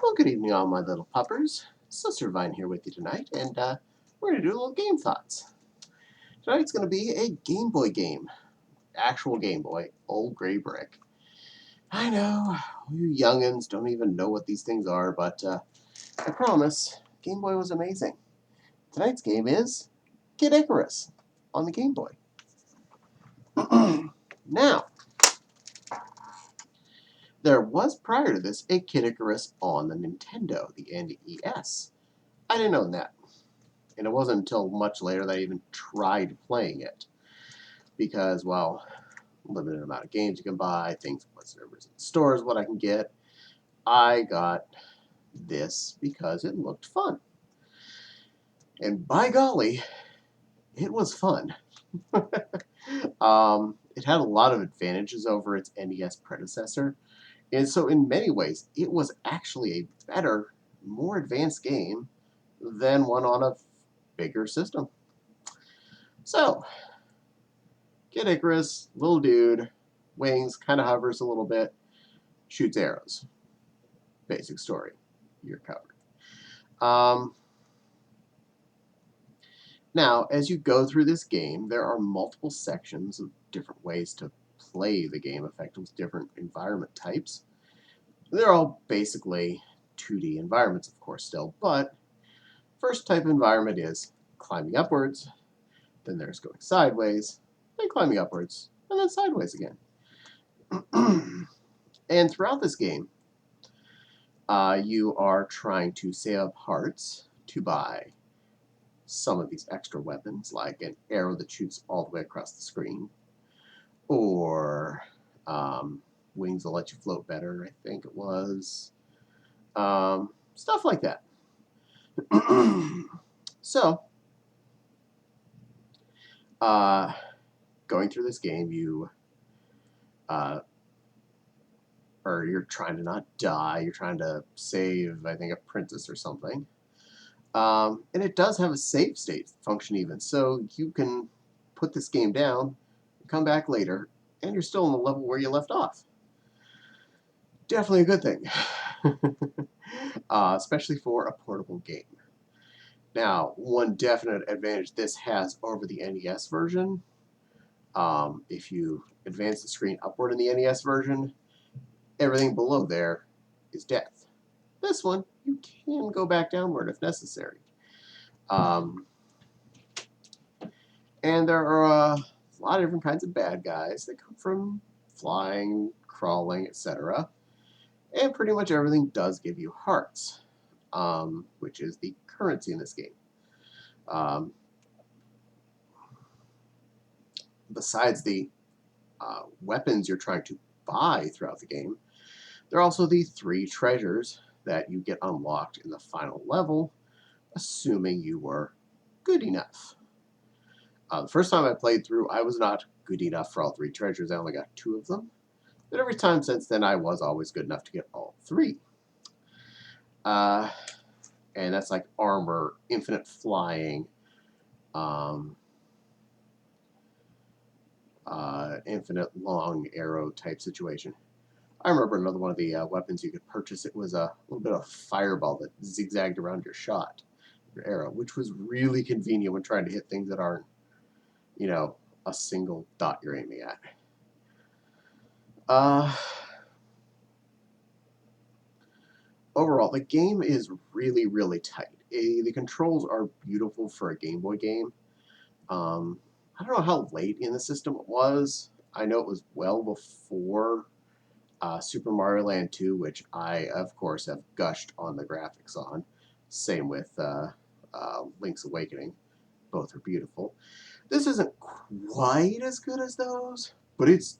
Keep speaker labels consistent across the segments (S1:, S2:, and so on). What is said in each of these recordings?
S1: Well, good evening, all my little puppers. Sister Vine here with you tonight, and we're going to do a little game thoughts. Tonight's going to be a Game Boy game. Actual Game Boy, old gray brick. I know, you youngins don't even know what these things are, but I promise, Game Boy was amazing. Tonight's game is Kid Icarus on the Game Boy. Now, there was prior to this a Kid Icarus on the Nintendo, the NES. I didn't know that. And it wasn't until much later that I even tried playing it. Because, well, limited amount of games you can buy, things, whatever's in stores, what I can get. I got this because it looked fun. And by golly, it was fun. It had a lot of advantages over its NES predecessor. And so in many ways, it was actually a better, more advanced game than one on a bigger system. So, Kid Icarus, little dude, wings, kind of hovers a little bit, shoots arrows. Basic story. You're covered. Now, as you go through this game, there are multiple sections of different ways to play the game effectively with different environment types. They're all basically 2D environments, of course, still, but first type of environment is climbing upwards, then there's going sideways, then climbing upwards, and then sideways again. And throughout this game, you are trying to save up hearts to buy some of these extra weapons, like an arrow that shoots all the way across the screen, or wings that let you float better, I think it was. Stuff like that. So, going through this game, you're trying to not die. You're trying to save, I think, a princess or something. And it does have a save state function even, so you can put this game down, come back later, and you're still on the level where you left off. Definitely a good thing, especially for a portable game. Now, one definite advantage this has over the NES version, if you advance the screen upward in the NES version, everything below there is death. This one, you can go back downward if necessary. And there are a lot of different kinds of bad guys that come from flying, crawling, etc. And pretty much everything does give you hearts, which is the currency in this game. Besides the weapons you're trying to buy throughout the game, there are also the 3 treasures that you get unlocked in the final level, assuming you were good enough. The first time I played through, I was not good enough for all 3 treasures. I only got 2 of them. But every time since then, I was always good enough to get all 3. And that's like armor, infinite flying, infinite long arrow type situation. I remember another one of the weapons you could purchase. It was a little bit of fireball that zigzagged around your shot, your arrow, which was really convenient when trying to hit things that aren't, a single dot you're aiming at. Overall, the game is really, really tight. The controls are beautiful for a Game Boy game. I don't know how late in the system it was. I know it was well before Super Mario Land 2, which I, of course, have gushed on the graphics on. Same with Link's Awakening. Both are beautiful. This isn't quite as good as those, but it's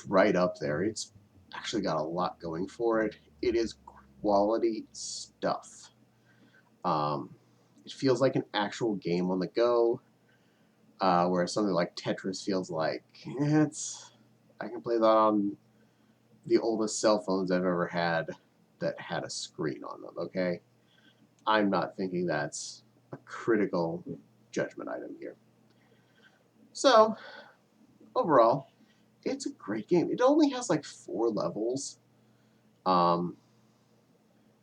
S1: right up there. It's actually got a lot going for it. It is quality stuff. It feels like an actual game on the go, whereas something like Tetris feels like I can play that on the oldest cell phones I've ever had that had a screen on them, okay? I'm not thinking that's a critical judgment item here. So, overall, it's a great game. It only has like 4 levels.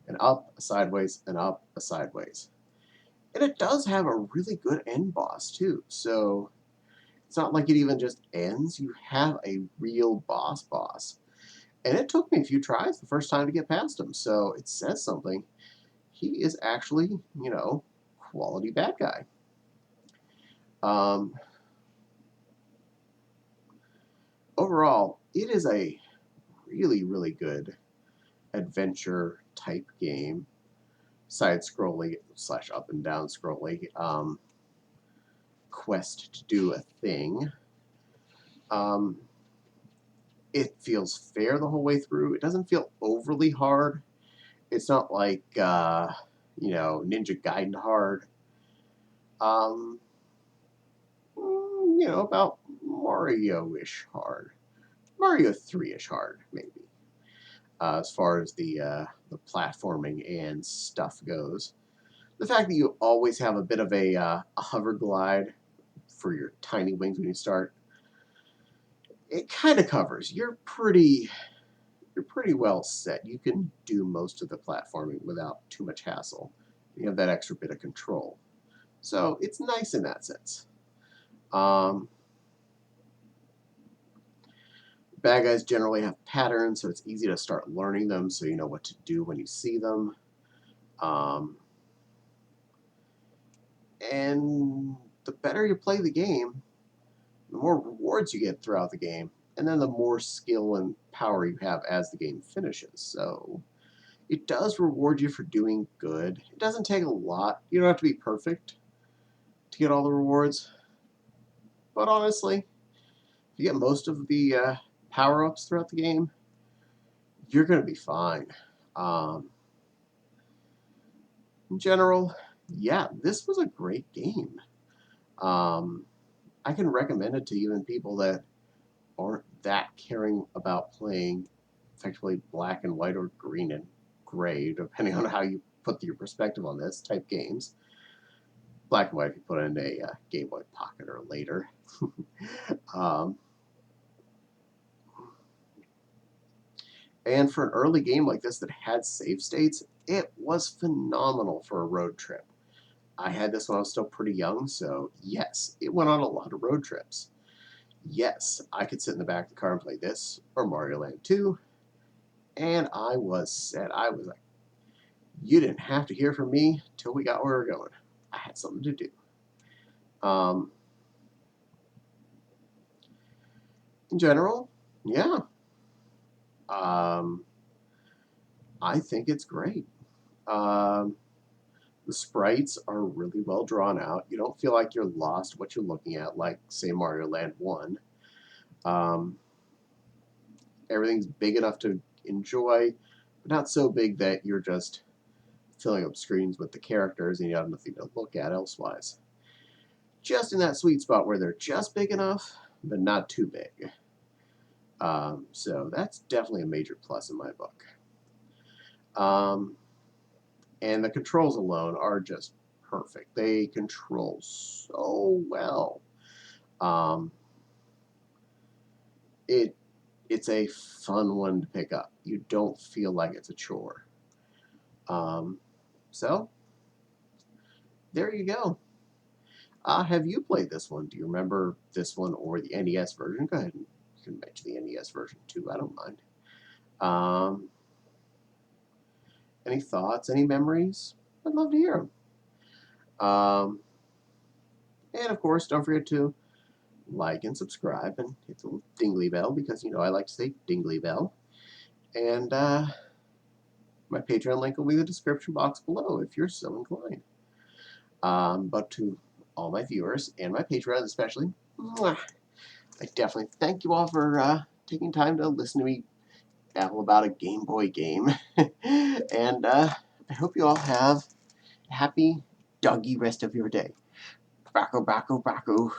S1: an up, a sideways, an up, a sideways. And it does have a really good end boss too. So it's not like it even just ends. You have a real boss. And it took me a few tries the first time to get past him. So it says something. He is actually, quality bad guy. Um, Overall, it is a really, really good adventure type game. Side scrolling / up and down scrolling. Quest to do a thing. Um, it feels fair the whole way through. It doesn't feel overly hard. It's not like Ninja Gaiden hard. Um, about Mario-ish hard, Mario 3-ish hard maybe. As far as the platforming and stuff goes, the fact that you always have a bit of a hover glide for your tiny wings when you start, it kind of covers. You're pretty well set. You can do most of the platforming without too much hassle. You have that extra bit of control. So it's nice in that sense. Bad guys generally have patterns, so it's easy to start learning them so you know what to do when you see them. And the better you play the game, the more rewards you get throughout the game, and then the more skill and power you have as the game finishes. So it does reward you for doing good. It doesn't take a lot. You don't have to be perfect to get all the rewards. But honestly, if you get most of the power-ups throughout the game, you're going to be fine. In general, yeah, this was a great game. I can recommend it to even people that aren't that caring about playing effectively black and white or green and gray, depending on how you put your perspective on this type games. Black and white if you put in a Game Boy Pocket or later. And for an early game like this that had save states, it was phenomenal for a road trip. I had this when I was still pretty young, so yes, it went on a lot of road trips. Yes, I could sit in the back of the car and play this or Mario Land 2, and I was set. I was like, you didn't have to hear from me till we got where we were going. I had something to do. In general, yeah. I think it's great. The sprites are really well drawn out. You don't feel like you're lost what you're looking at, like, say, Mario Land 1. Everything's big enough to enjoy, but not so big that you're just filling up screens with the characters and you have nothing to look at elsewise. Just in that sweet spot where they're just big enough, but not too big. So that's definitely a major plus in my book. And the controls alone are just perfect. They control so well. It's a fun one to pick up. You don't feel like it's a chore. So there you go. Have you played this one? Do you remember this one or the NES version? Go ahead and you can mention the NES version too. I don't mind. Any thoughts? Any memories? I'd love to hear them. And of course, don't forget to like and subscribe and hit the little dingly bell because I like to say dingly bell. And my Patreon link will be in the description box below if you're so inclined. But to all my viewers and my Patreons especially, mwah, I definitely thank you all for taking time to listen to me babble about a Game Boy game. And I hope you all have a happy, doggy rest of your day. Bracco, bracco, bracco.